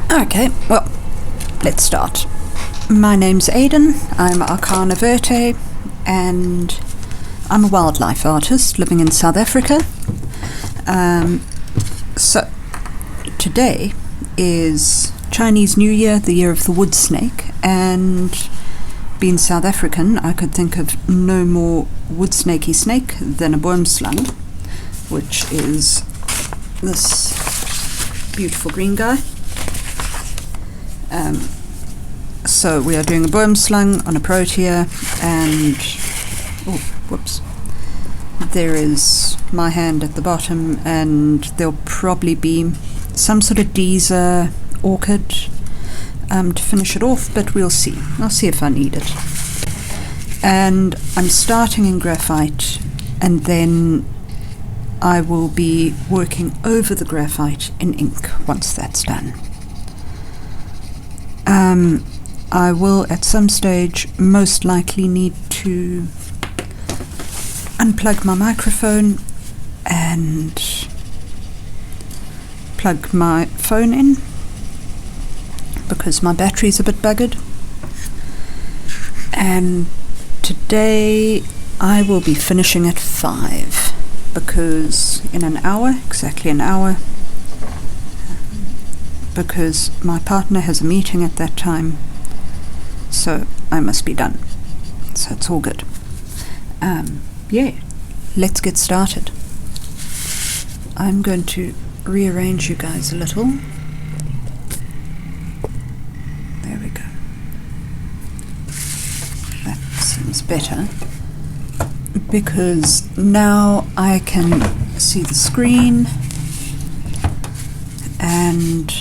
Okay, well, let's start. My name's Aidan, I'm arcanaverte, and I'm a wildlife artist living in South Africa. So, today is Chinese New Year, the year of the wood snake, and being South African, I could think of no more wood snakey snake than a Boomslang, which is this beautiful green guy. So we are doing a Boomslang on a protea, and there is my hand at the bottom, and there'll probably be some sort of Deezer orchid to finish it off, but we'll see. I'll see if I need it. And I'm starting in graphite, and then I will be working over the graphite in ink once that's done. I will at some stage most likely need to unplug my microphone and plug my phone in because my battery's a bit buggered. And today I will be finishing at 5 because in an hour, exactly an hour, because my partner has a meeting at that time, so I must be done. So it's all good. Yeah, let's get started. I'm going to rearrange you guys a little. There we go. That seems better, because now I can see the screen and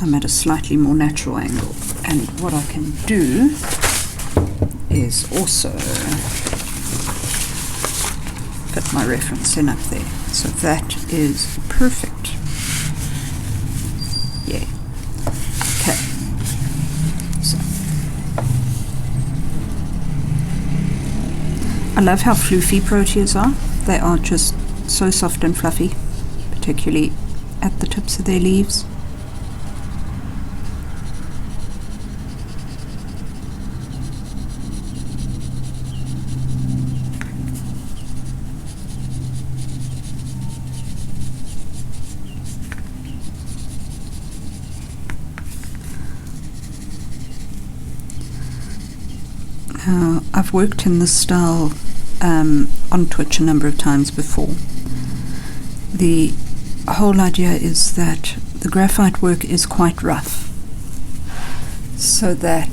I'm at a slightly more natural angle, and what I can do is also put my reference in up there, so that is perfect. Yeah. Okay. So I love how floofy proteas are. They are just so soft and fluffy, particularly at the tips of their leaves. I've worked in this style on Twitch a number of times before. The whole idea is that the graphite work is quite rough, so that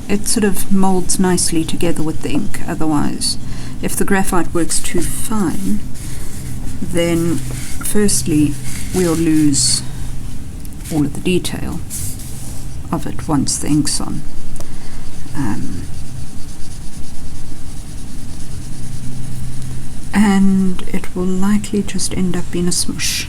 it sort of molds nicely together with the ink. Otherwise, if the graphite works too fine, then firstly we'll lose all of the detail of it once the ink's on. And it will likely just end up being a smush.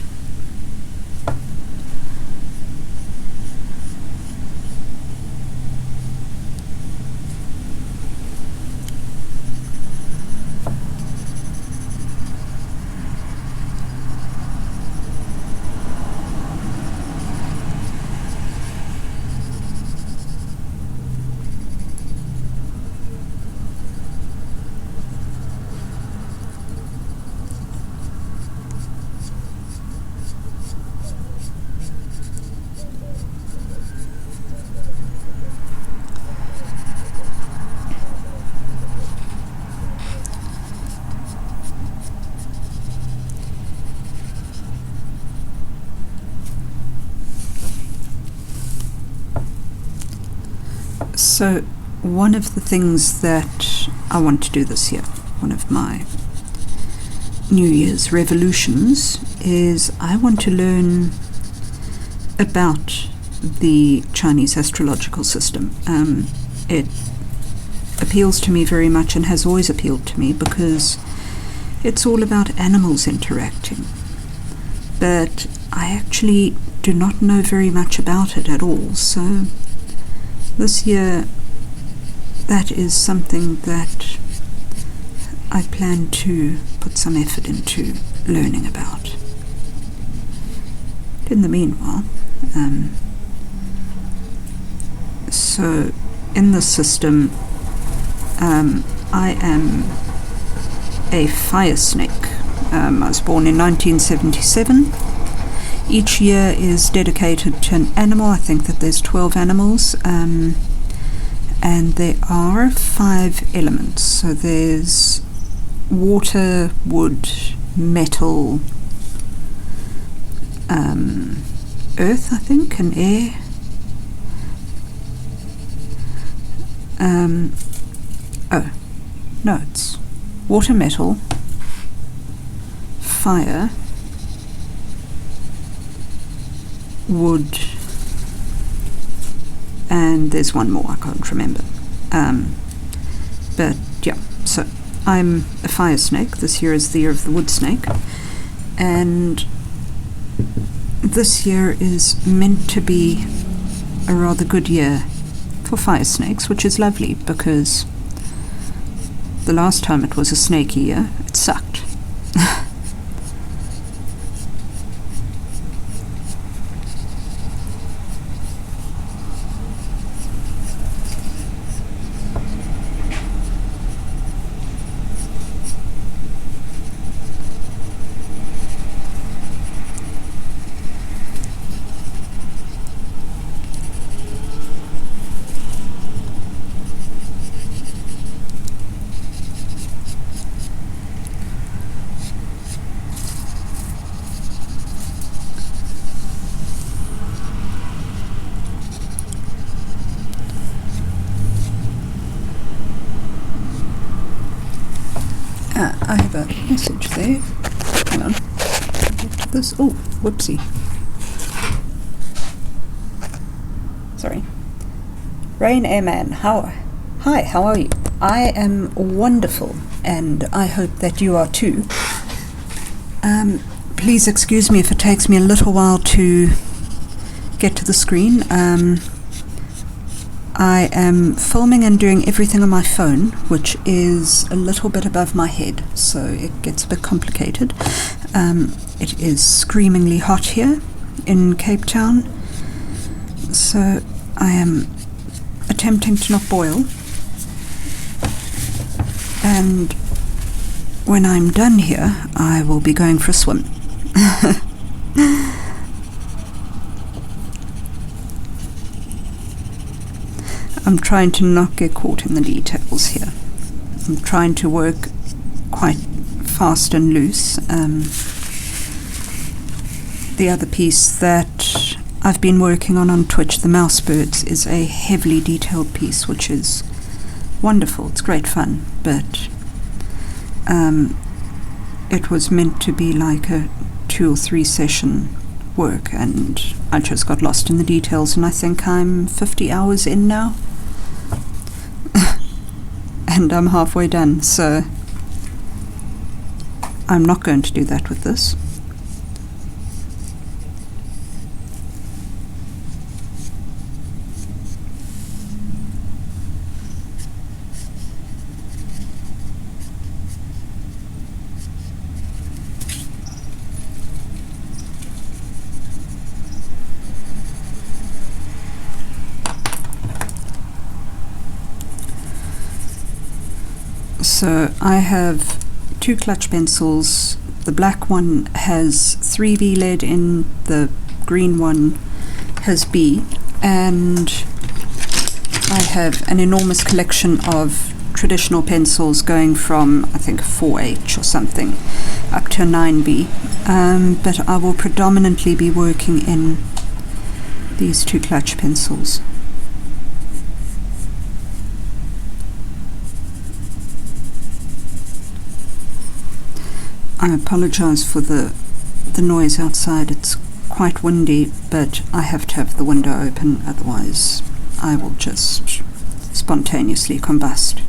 So one of the things that I want to do this year, one of my New Year's revolutions, is I want to learn about the Chinese astrological system. It appeals to me very much and has always appealed to me because it's all about animals interacting. But I actually do not know very much about it at all, so this year that is something that I plan to put some effort into learning about. In the meanwhile, so in the system, I am a fire snake. I was born in 1977. Each year is dedicated to an animal. I think that there's 12 animals, and there are 5 elements. So there's water, wood, metal, earth, I think, and air. Oh, no, it's water, metal, fire, wood, and there's one more I can't remember. But yeah, so I'm a fire snake. This year is the year of the wood snake, and this year is meant to be a rather good year for fire snakes, which is lovely because the last time it was a snaky year, it sucked. I have a message there. Hang on. Get to this. Oh, whoopsie. Sorry. Rain Airman, hi, how are you? I am wonderful, and I hope that you are too. Please excuse me if it takes me a little while to get to the screen. I am filming and doing everything on my phone, which is a little bit above my head, so it gets a bit complicated. It is screamingly hot here in Cape Town, so I am attempting to not boil. And when I'm done here, I will be going for a swim. I'm trying to not get caught in the details here. I'm trying to work quite fast and loose. The other piece that I've been working on Twitch, the mouse birds, is a heavily detailed piece, which is wonderful. It's great fun, but it was meant to be like a 2 or 3 session work, and I just got lost in the details, and I think I'm 50 hours in now. And I'm halfway done, so I'm not going to do that with this. So I have 2 clutch pencils. The black one has 3B lead in, the green one has B, and I have an enormous collection of traditional pencils going from, I think, 4H or something up to a 9B, but I will predominantly be working in these 2 clutch pencils. I apologize for the noise outside. It's quite windy, but I have to have the window open, otherwise I will just spontaneously combust.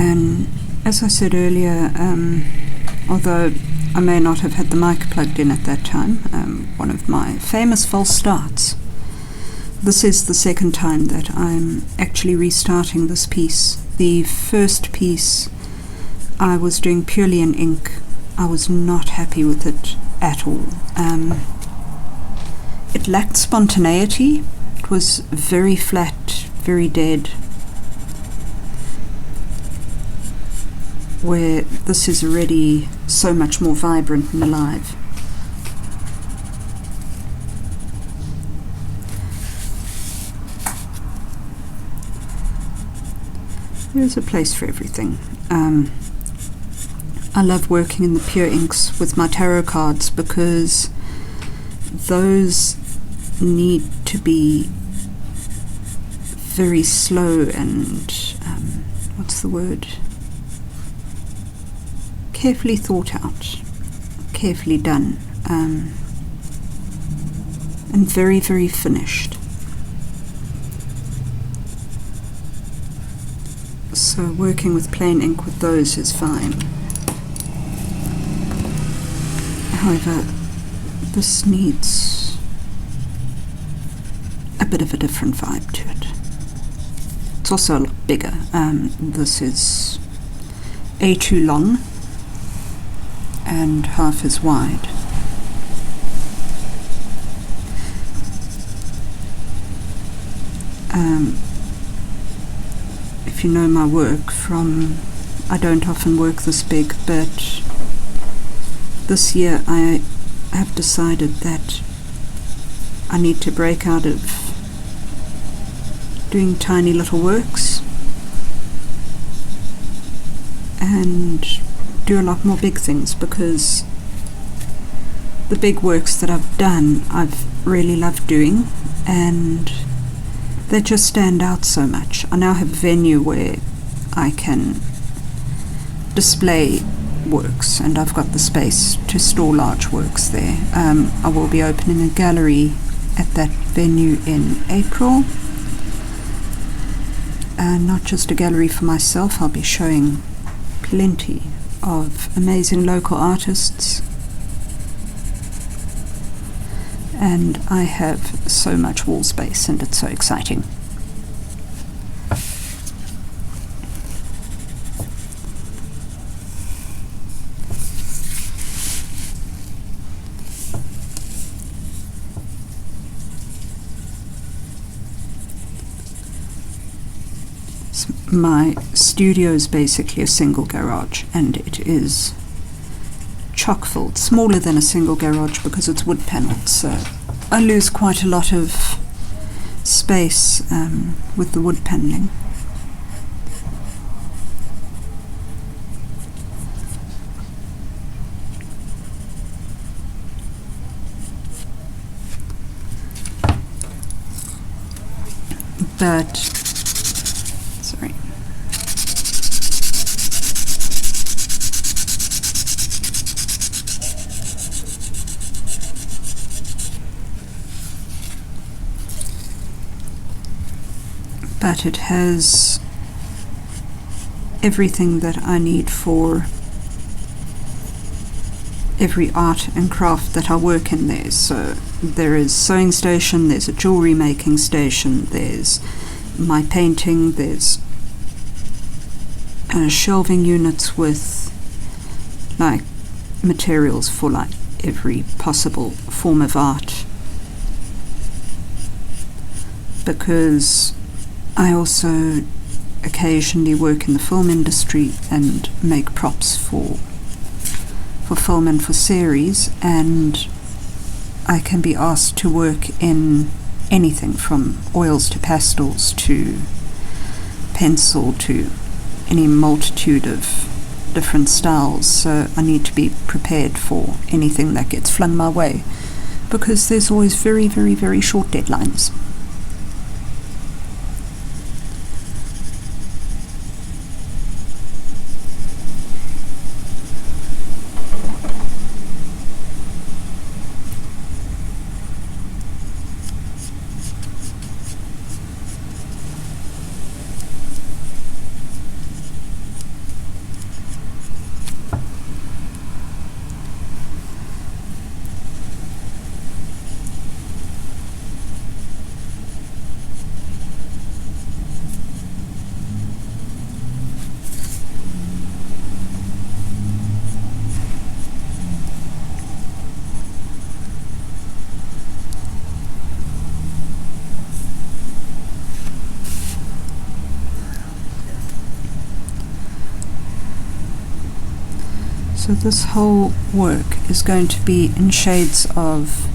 And as I said earlier, although I may not have had the mic plugged in at that time, one of my famous false starts. This is the second time that I'm actually restarting this piece. The first piece I was doing purely in ink. I was not happy with it at all. It lacked spontaneity. It was very flat, very dead. Where this is already so much more vibrant and alive. There's a place for everything. I love working in the pure inks with my tarot cards because those need to be very slow and what's the word? Carefully thought out, carefully done, and very, very finished. So working with plain ink with those is fine. However, this needs a bit of a different vibe to it. It's also a lot bigger. This is A2 long and half as wide. If you know my work I don't often work this big, but this year I have decided that I need to break out of doing tiny little works and do a lot more big things, because the big works that I've done I've really loved doing and they just stand out so much. I now have a venue where I can display works and I've got the space to store large works there. I will be opening a gallery at that venue in April. Not just a gallery for myself, I'll be showing plenty of amazing local artists, and I have so much wall space and it's so exciting. My studio is basically a single garage, and it is chock full. It's smaller than a single garage because it's wood panelled, so I lose quite a lot of space with the wood panelling. But sorry. But it has everything that I need for every art and craft that I work in there. So there is sewing station, there's a jewelry making station, there's my painting, there's shelving units with like materials for like every possible form of art, because I also occasionally work in the film industry and make props for film and for series, and I can be asked to work in anything from oils to pastels to pencil to any multitude of different styles, so I need to be prepared for anything that gets flung my way, because there's always very, very, very short deadlines. So this whole work is going to be in shades of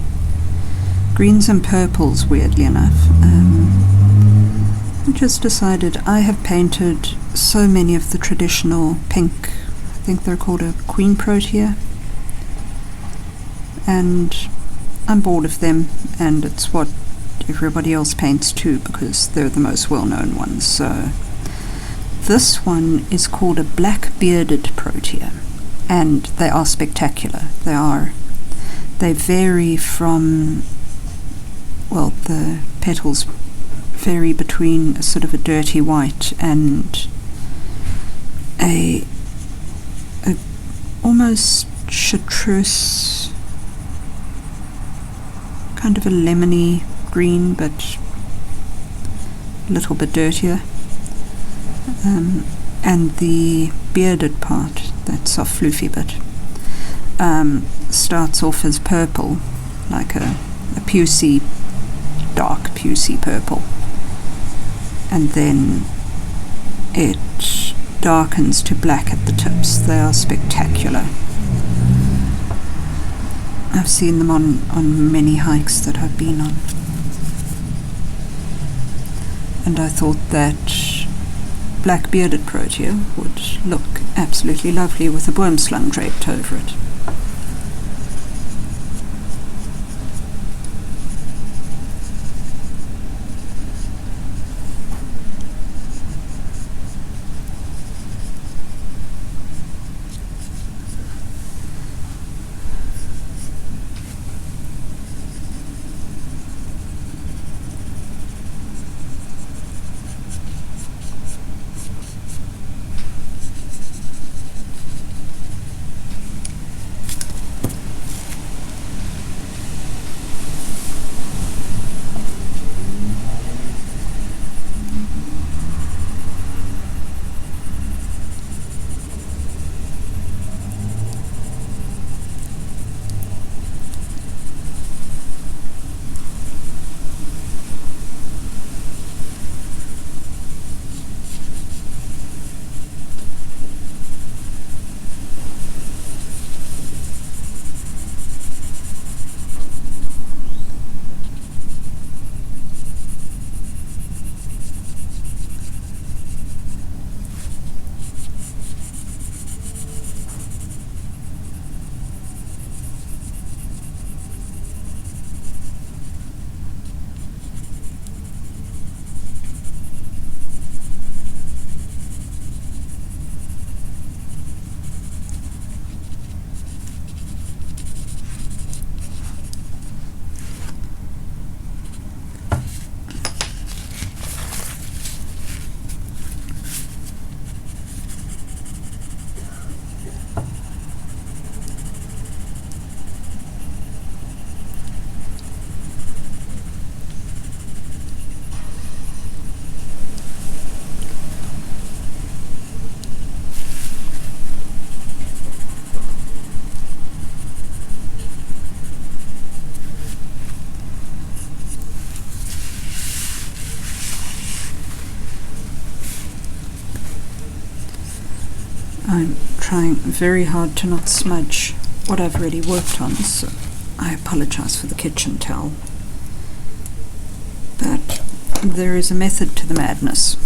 greens and purples, weirdly enough. I just decided I have painted so many of the traditional pink, I think they're called a queen protea, and I'm bored of them, and it's what everybody else paints too because they're the most well-known ones. So this one is called a black bearded protea, and they are spectacular. They vary from, well, the petals vary between a sort of a dirty white and a almost chartreuse, kind of a lemony green, but a little bit dirtier. And the bearded part, that soft floofy bit, starts off as purple, like a pucey, dark pucey purple, and then it darkens to black at the tips. They are spectacular. I've seen them on many hikes that I've been on, and I thought that black bearded protea would look absolutely lovely with a Boomslang draped over it. I'm trying very hard to not smudge what I've already worked on, so I apologize for the kitchen towel. But there is a method to the madness.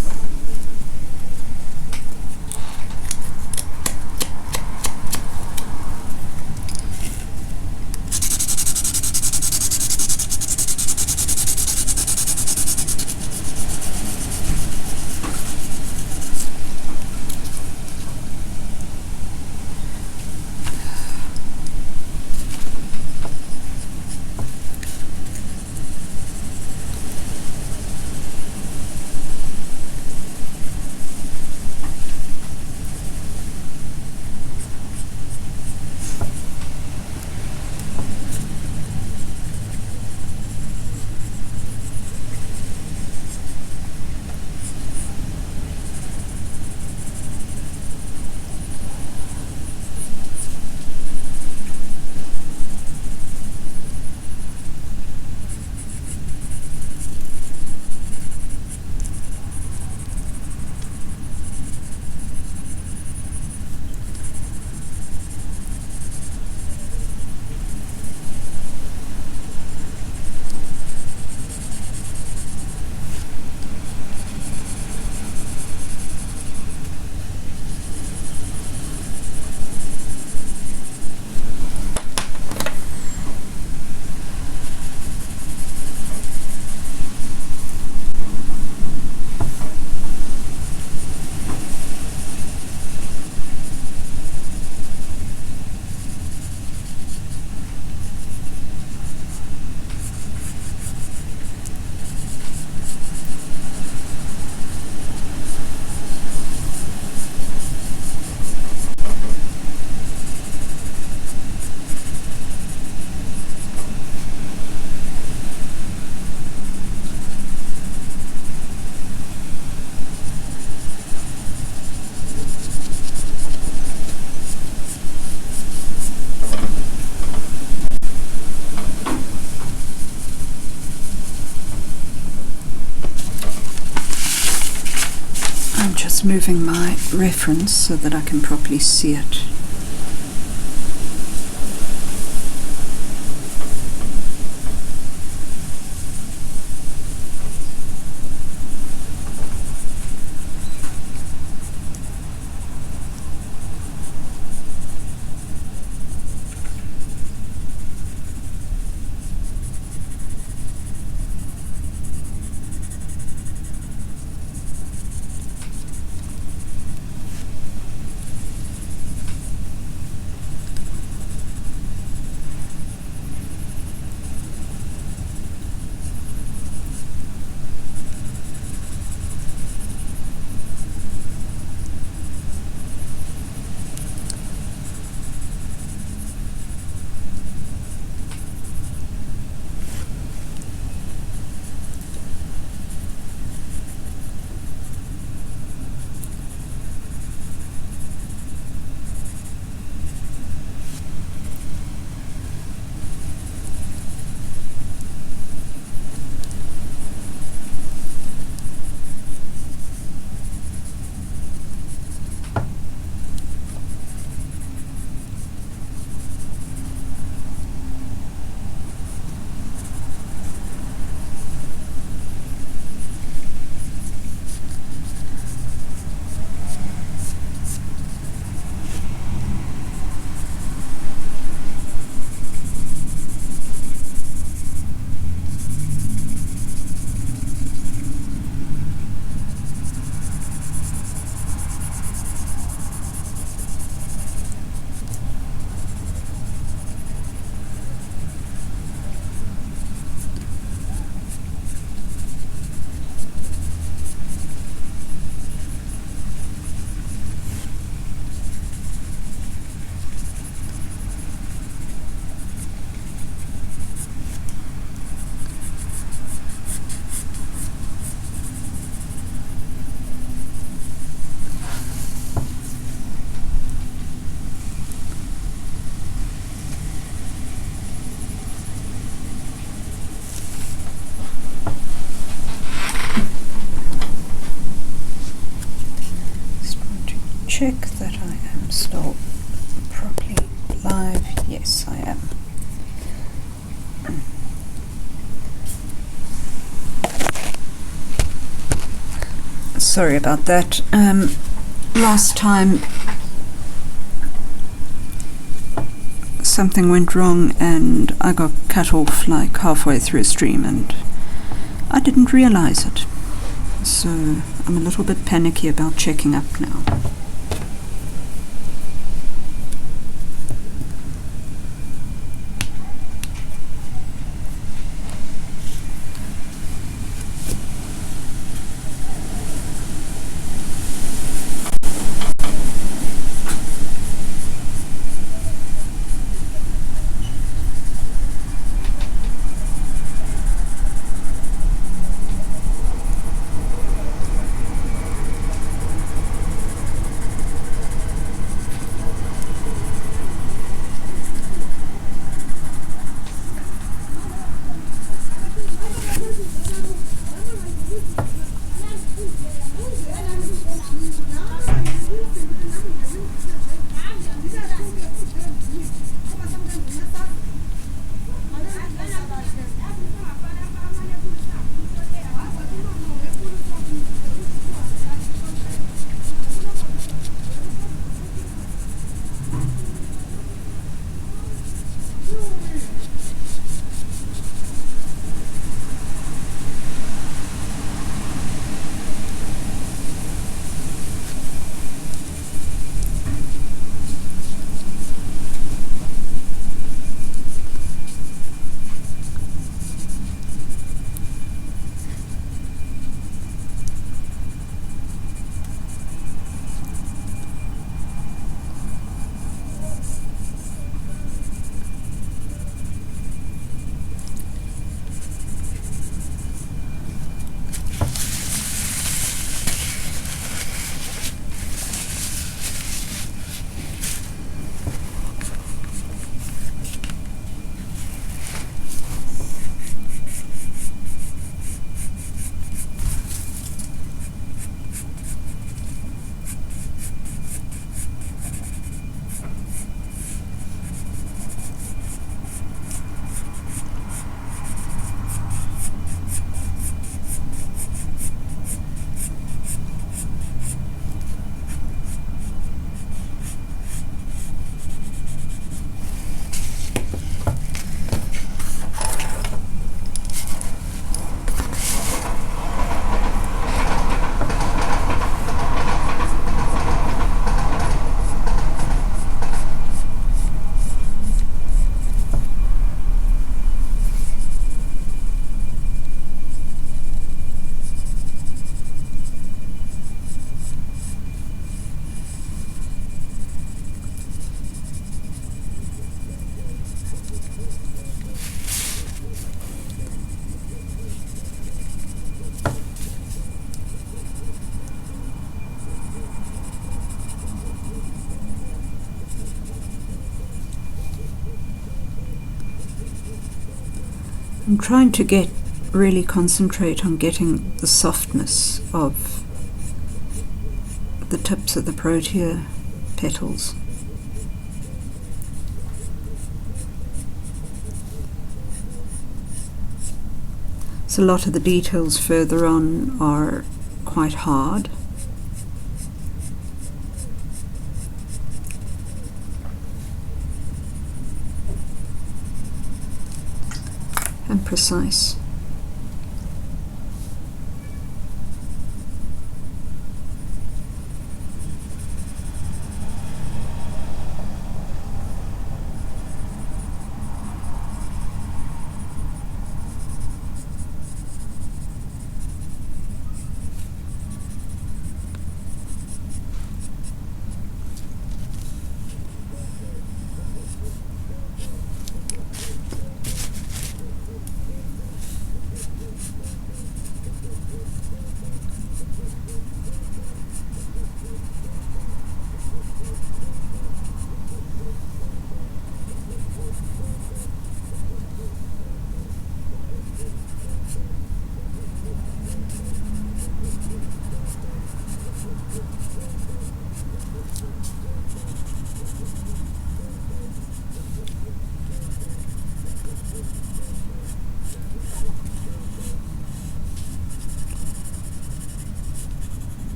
just moving my reference so that I can properly see it. Check that I am still properly live. Yes, I am. Sorry about that. Last time something went wrong and I got cut off like halfway through a stream and I didn't realize it. So I'm a little bit panicky about checking up now. I'm trying to really concentrate on getting the softness of the tips of the protea petals. So a lot of the details further on are quite hard. And precise.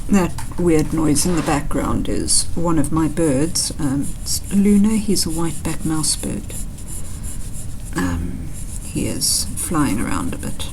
That weird noise in the background is one of my birds. It's Luna, he's a white-backed mouse bird. He is flying around a bit.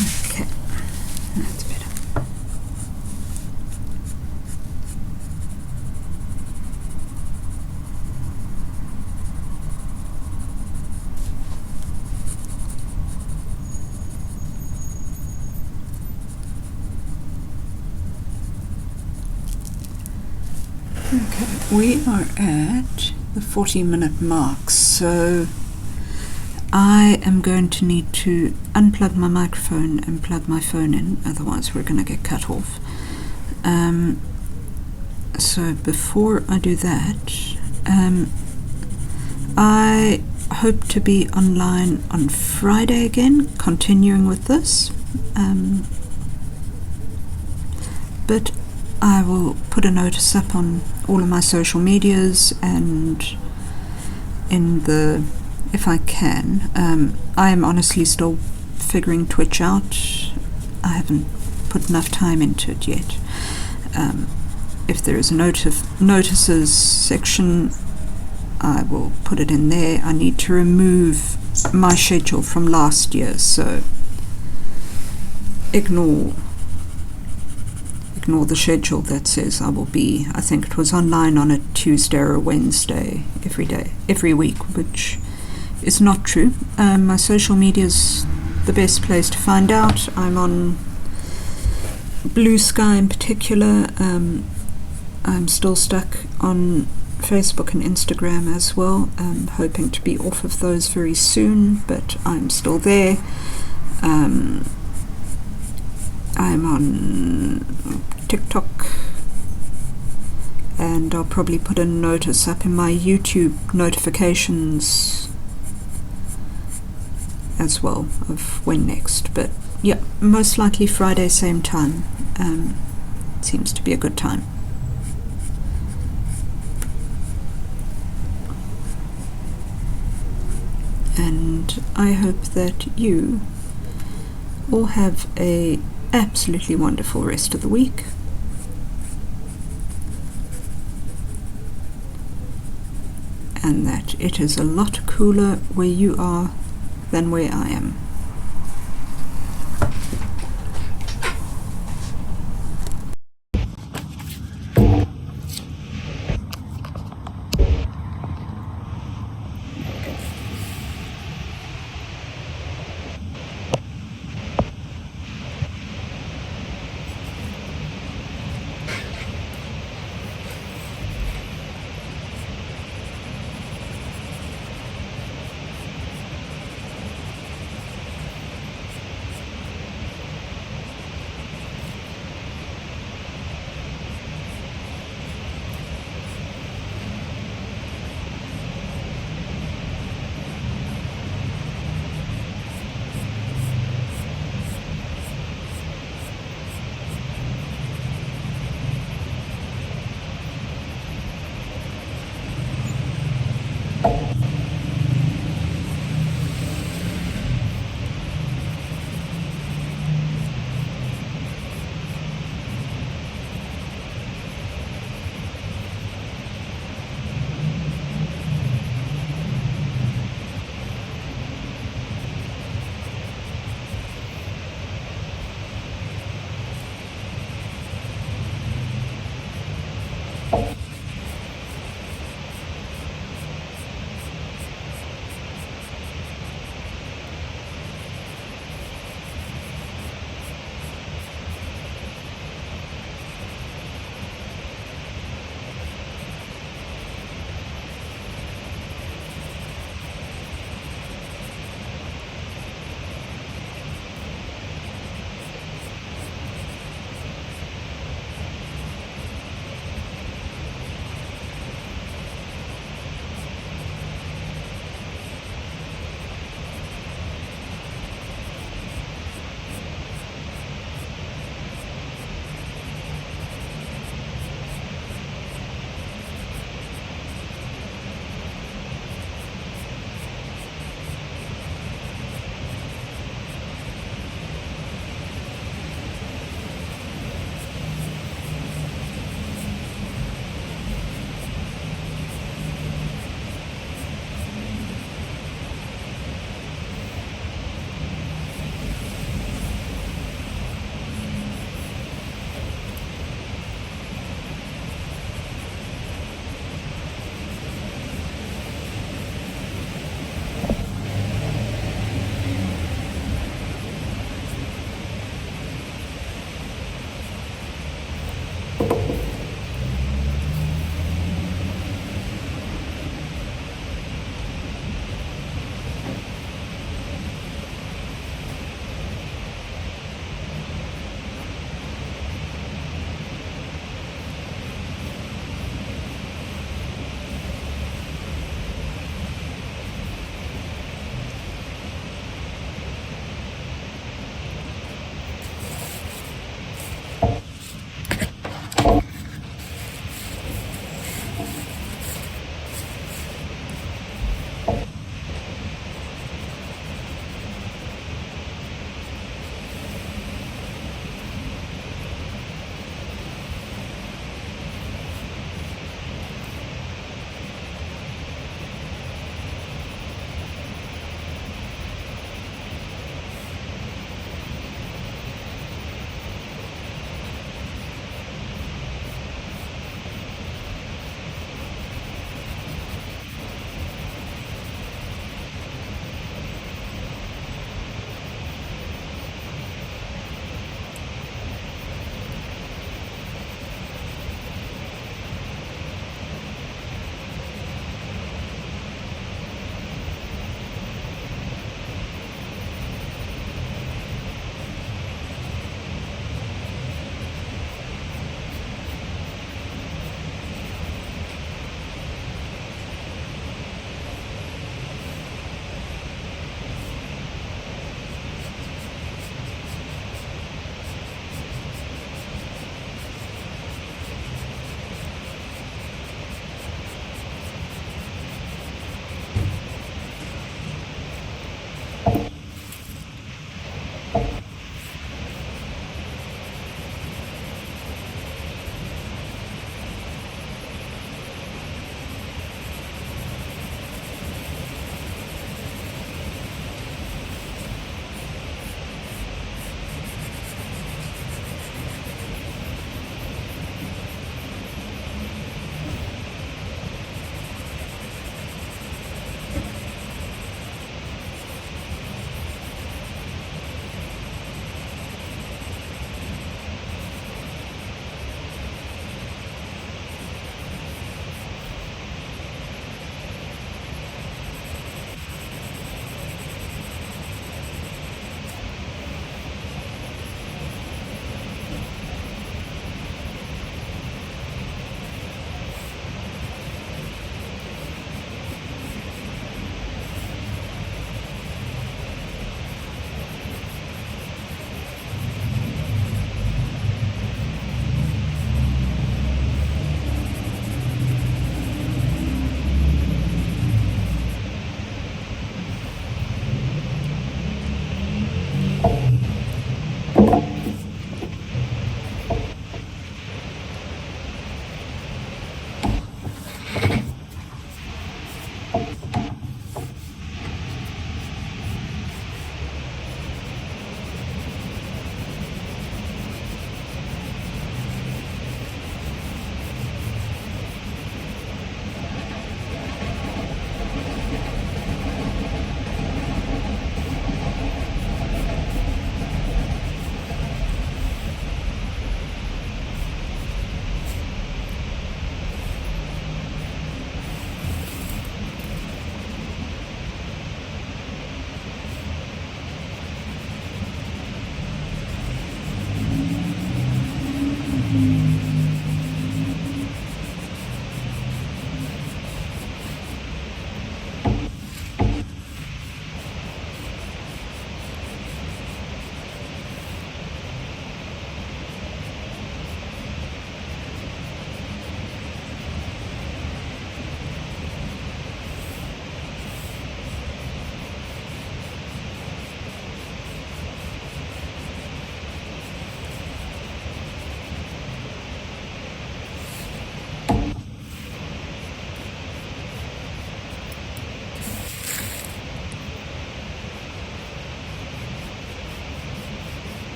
Okay, that's better. Okay, we are at the 40-minute mark, so I am going to need to unplug my microphone and plug my phone in, otherwise we're going to get cut off. So before I do that, I hope to be online on Friday again, continuing with this. But I will put a notice up on all of my social medias and in the, if I can. I am honestly still figuring Twitch out. I haven't put enough time into it yet. If there is a notices section, I will put it in there. I need to remove my schedule from last year, so ignore the schedule that says I will be, I think it was online on a Tuesday or a Wednesday every week, which is not true. My social media is the best place to find out. I'm on Blue Sky in particular. I'm still stuck on Facebook and Instagram as well. I'm hoping to be off of those very soon, but I'm still there. I'm on TikTok, and I'll probably put a notice up in my YouTube notifications as well of when next. But yeah, most likely Friday same time. Seems to be a good time. And I hope that you all have a absolutely wonderful rest of the week. And that it is a lot cooler where you are than where I am.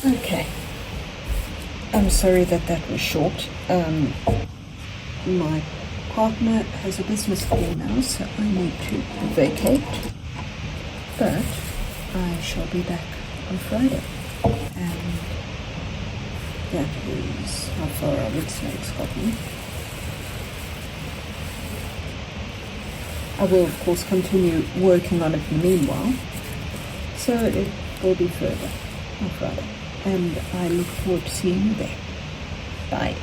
Okay. I'm sorry that was short. My partner has a business call now, so I need to vacate. But I shall be back on Friday. And that is how far I would say it's gotten. I will, of course, continue working on it in the meanwhile. So it will be further on Friday. And I look forward to seeing you there. Bye.